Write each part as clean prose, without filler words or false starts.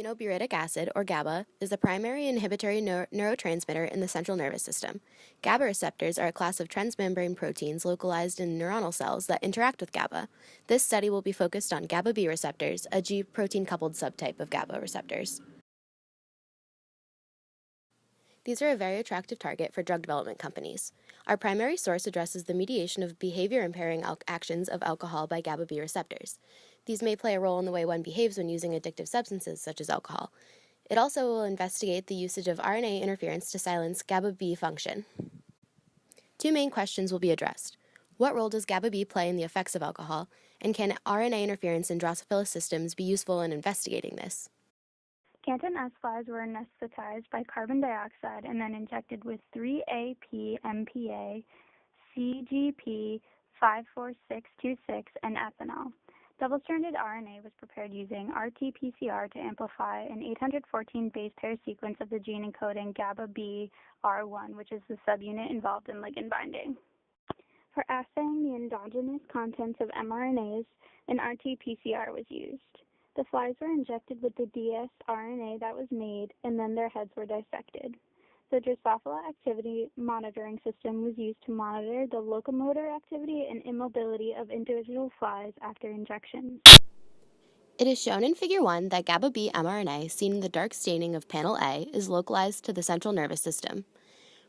Aminobutyric acid, or GABA, is the primary inhibitory neurotransmitter in the central nervous system. GABA receptors are a class of transmembrane proteins localized in neuronal cells that interact with GABA. This study will be focused on GABA B receptors, a G protein-coupled subtype of GABA receptors. These are a very attractive target for drug development companies. Our primary source addresses the mediation of behavior-impairing actions of alcohol by GABA B receptors. These may play a role in the way one behaves when using addictive substances such as alcohol. It also will investigate the usage of RNA interference to silence GABA B function. Two main questions will be addressed. What role does GABA B play in the effects of alcohol, and can RNA interference in Drosophila systems be useful in investigating this? Canton S flies were anesthetized by carbon dioxide and then injected with 3-AP-MPA, CGP 54626, and ethanol. Double-stranded RNA was prepared using RT-PCR to amplify an 814 base pair sequence of the gene encoding GABA B R1, which is the subunit involved in ligand binding. For assaying the endogenous contents of mRNAs, an RT-PCR was used. The flies were injected with the dsRNA that was made, and then their heads were dissected. The Drosophila activity monitoring system was used to monitor the locomotor activity and immobility of individual flies after injections. It is shown in Figure 1 that GABA B mRNA, seen in the dark staining of panel A, is localized to the central nervous system.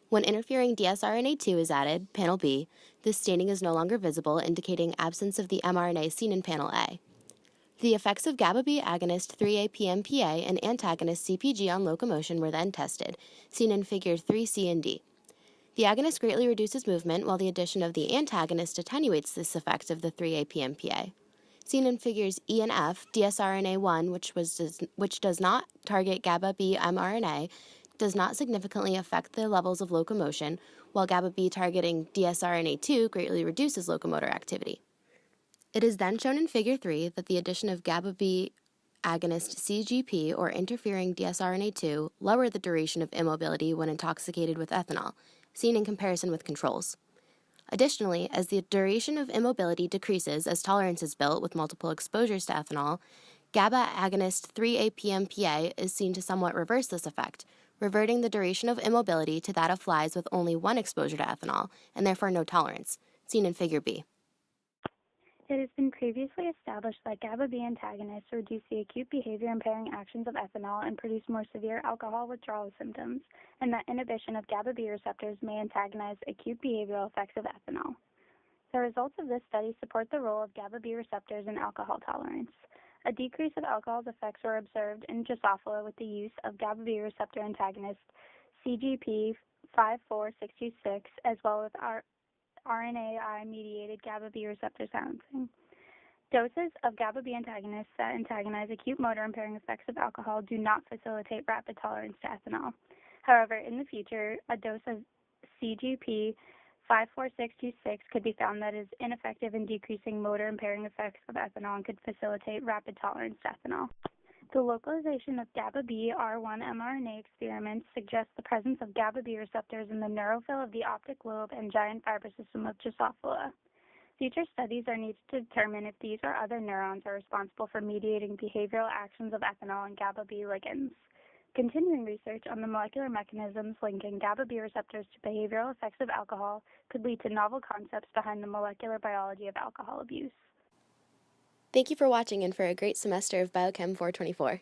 When interfering dsRNA2 is added, panel B, this staining is no longer visible, indicating absence of the mRNA seen in panel A. The effects of GABA B agonist 3-AP-MPA and antagonist CpG on locomotion were then tested, seen in Figure 3C and D. The agonist greatly reduces movement, while the addition of the antagonist attenuates this effect of the 3-AP-MPA. Seen in Figures E and F, dsRNA1, which does not target GABA B mRNA, does not significantly affect the levels of locomotion, while GABA B targeting dsRNA2 greatly reduces locomotor activity. It is then shown in Figure 3 that the addition of GABA B agonist CGP or interfering dsRNA2 lower the duration of immobility when intoxicated with ethanol, seen in comparison with controls. Additionally, as the duration of immobility decreases as tolerance is built with multiple exposures to ethanol, GABA agonist 3-AP-MPA is seen to somewhat reverse this effect, reverting the duration of immobility to that of flies with only one exposure to ethanol, and therefore no tolerance, seen in Figure B. It has been previously established that GABA B antagonists reduce the acute behavior-impairing actions of ethanol and produce more severe alcohol withdrawal symptoms, and that inhibition of GABA B receptors may antagonize acute behavioral effects of ethanol. The results of this study support the role of GABA B receptors in alcohol tolerance. A decrease of alcohol's effects were observed in Drosophila with the use of GABA B receptor antagonist CGP 54626, as well as RNAi-mediated GABA B receptor silencing. Doses of GABA B antagonists that antagonize acute motor impairing effects of alcohol do not facilitate rapid tolerance to ethanol. However, in the future, a dose of CGP 54626 could be found that is ineffective in decreasing motor impairing effects of ethanol and could facilitate rapid tolerance to ethanol. The localization of GABA B R1 mRNA experiments suggests the presence of GABA B receptors in the neurophil of the optic lobe and giant fiber system of Drosophila. Future studies are needed to determine if these or other neurons are responsible for mediating behavioral actions of ethanol and GABA B ligands. Continuing research on the molecular mechanisms linking GABA B receptors to behavioral effects of alcohol could lead to novel concepts behind the molecular biology of alcohol abuse. Thank you for watching and for a great semester of Biochem 424.